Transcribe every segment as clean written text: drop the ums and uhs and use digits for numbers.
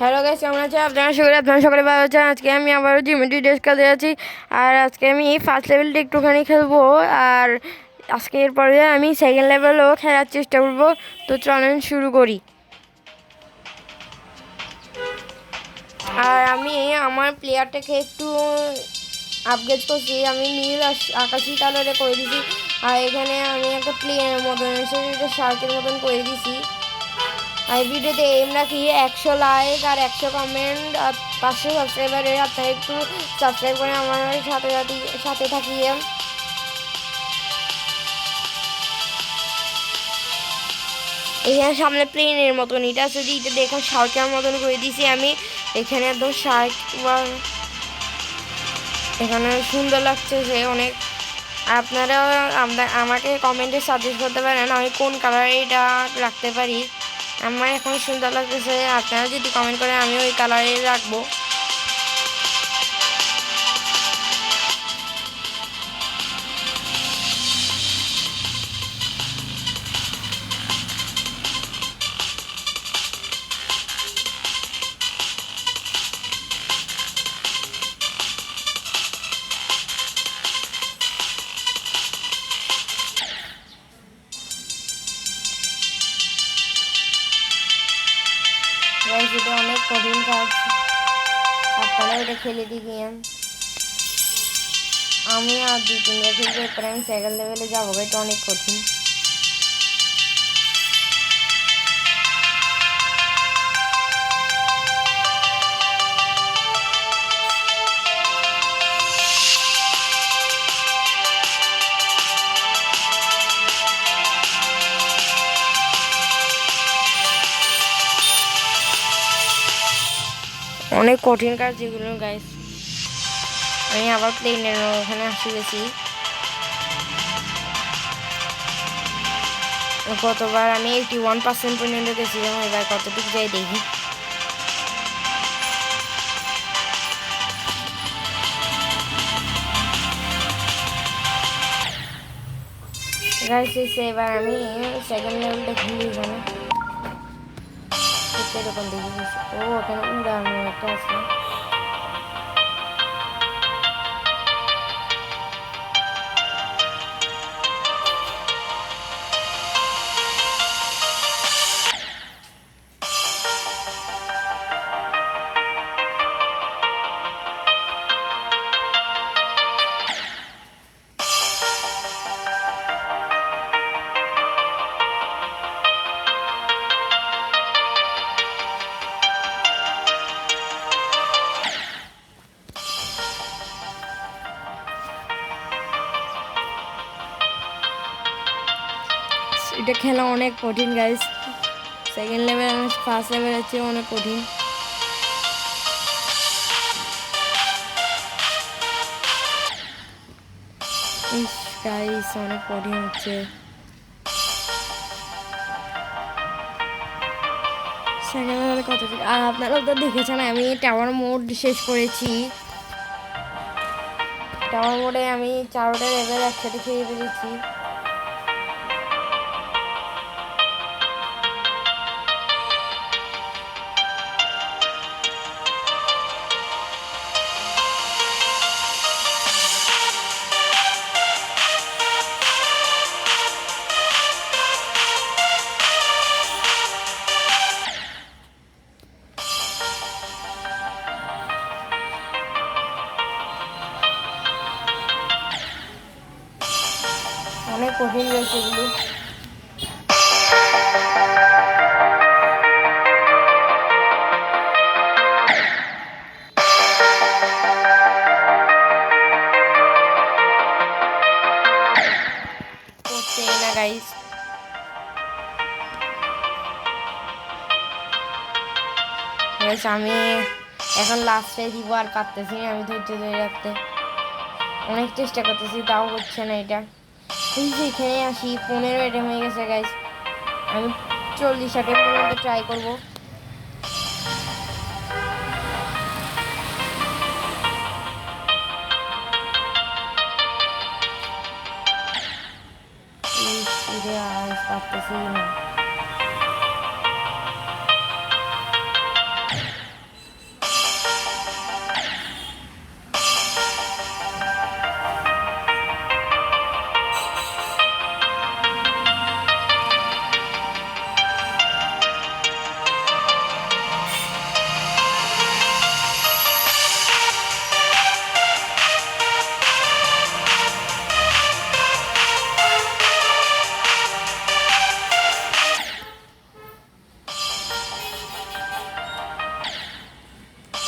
Hello guys, কেমন আছেন আপনারা সকলে ভালো আছেন। আজকে আমি আবারও জিওমেট্রি ডেস্ক খেলতে যাচ্ছি। আর আজকে আমি ফার্স্ট লেভেলটা একটুখানি খেলবো, আর আজকে এরপরে আমি সেকেন্ড লেভেলও খেলার চেষ্টা করবো। তো চলেন শুরু করি। আর আমি আমার প্লেয়ারটাকে একটু আপগ্রেড করছি, আমি নীল আকাশি কালারে করে দিছি। আর এখানে আমি একটা প্লেনের মতন এসে শার্কের মতন করে দিছি। আর ভিডিওতে এম রাখি 100 লাইক আর 100 কমেন্ট আর 500 সাবস্ক্রাইবারে। আপনারা একটু সাবস্ক্রাইব করে আমার সাথে থাকিয়ে। এখানে সামনে প্লেনের মতন এটা আছে, এটা দেখুন শার্কের মতন করে দিছি আমি। এখানে একদম শার্ক, এখানে সুন্দর লাগছে যে অনেক। আপনারা আমাকে কমেন্টে সাজেস্ট করতে পারেন আমি কোন কালারে এটা রাখতে পারি। আমার এখন সুন্দর লাগতেছে, আপনারা যদি কমেন্ট করেন আমি ওই কালারে রাখবো। এটা অনেক কঠিন কাজ, আপনারা এটা খেলে দেখিয়েন। আমি আর 2-3 বছর পরে আমি সেকেন্ড লেভেলে যাবো, এটা অনেক কঠিন। অনেক কঠিন কাজ যেগুলো গাইস। আমি আবার প্লেনের ওখানে আসি গেছি। গতবার আমি 81% পর্যন্ত গেছিলাম, এবার কতটুকু যাই দেখি। গাইস এবার আমি সেকেন্ড লেভেলটা খেলি। এখানে এরকম দেখি, ও ওখানে উড়ানো একটা আছে। এটা খেলা অনেক কঠিন গাইস। সেকেন্ড লেভেল আর ফার্স্ট লেভেল হচ্ছে অনেক কঠিন। গাইস অনেক কঠিন হচ্ছে। সেকেন্ড লেভেল কতটুকু, আর আপনারাও তো দেখেছেন আমি টাওয়ার মোড শেষ করেছি। টাওয়ার মোডে আমি 4টা লেভেল একসাথে খেয়ে ফেলেছি। অনেক কঠিন রয়েছে এগুলো। করছেই না গাইস। আমি এখন লাস্টে দিব, আর পারতেছি না আমি ধৈর্য ধরে রাখতে। অনেক চেষ্টা করতেছি তাও হচ্ছে না এটা। এই যে এখানে আসি 15 আইটেম হয়ে গেছে গাইস। আমি 40 আইটেম পর্যন্ত ট্রাই করবো। পারতেছি না।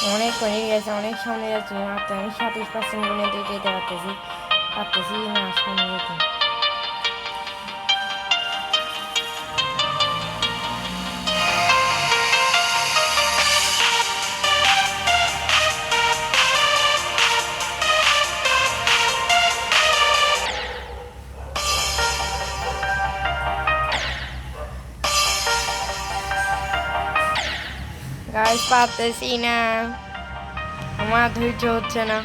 অনেক কমে গেছে, অনেক সামনে যাচ্ছি, মাত্র আমি 27% পর্যন্ত যেতে পারতেছি না সামনে যেতে। গাইস পারতেছি না, আমার ধৈর্য হচ্ছে না।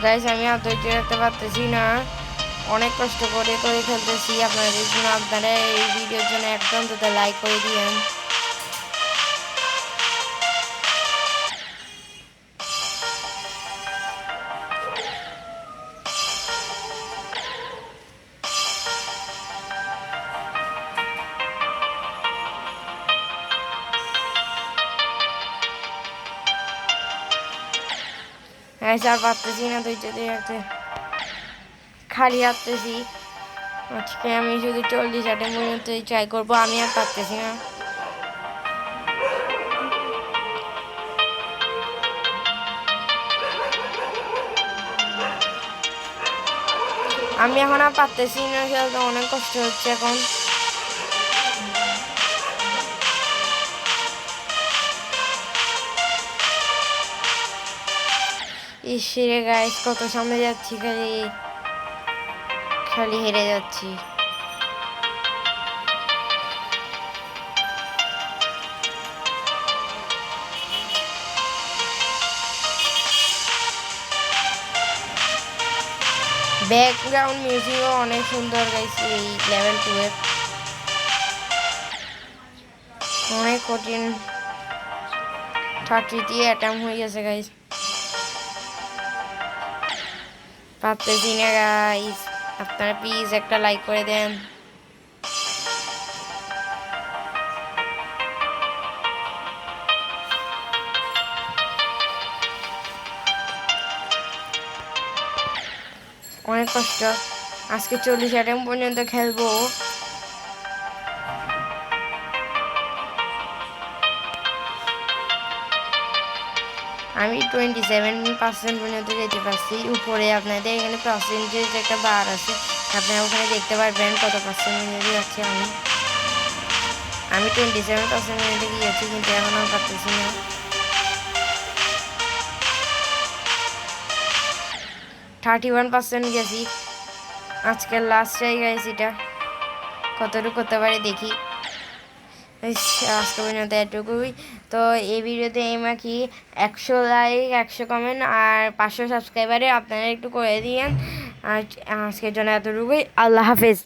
গাইস আমি আর ধৈর্য রাখতে পারতেছি না, অনেক কষ্ট করে খেলতেছি আপনাদের জন্য। আপনারা এই ভিডিওর জন্য একদম তো লাইক করে দিয়েন। হ্যাঁ স্যার পারতেছি না ধৈর্য দিয়ে রাখতে, খালি হাঁটতেছি। আজকে আমি শুধু 40 মিনিটই ট্রাই করবো, আমি আর পারতেছি না। আমি এখন আর পারতেছি না খেলতে, অনেক কষ্ট হচ্ছে এখন। ইসরে গাইস কত সামনে যাচ্ছি, খালি খালি হেরে যাচ্ছি। ব্যাকগ্রাউন্ড মিউজিকও অনেক সুন্দর গাইছি এই লেভেল 2 এর, অনেক কঠিন। 30 অ্যাটেম্প হয়ে গেছে গাইস, পারতেছি না গাইস। আপনারা প্লিজ একটা লাইক করে দেন। অনেক কষ্ট, আজকে 40 অ্যাটেম্প পর্যন্ত খেলবো। আমি 27% পর্যন্ত যেতে পারছি উপরে। আপনাদের এখানে পার্সেন্টেজ একটা বার আছে, আপনারা ওখানে দেখতে পারবেন কত পার্সেন্ট পর্যন্ত যাচ্ছি আমি 27% পর্যন্ত গিয়েছি, কিন্তু এখন আর পারতেছি না। 31% গেছি, আজকের লাস্ট জায়গায় এটা কতটুকু করতে পারি দেখি। আজকে পর্যন্ত এটুকুই। তো এই ভিডিওতে কি 100 লাইক 100 কমেন্ট আর 500 সাবস্ক্রাইবারে আপনারা একটু করে দিয়েন। আর আজকের জন্য এতটুকুই, আল্লাহ হাফেজ।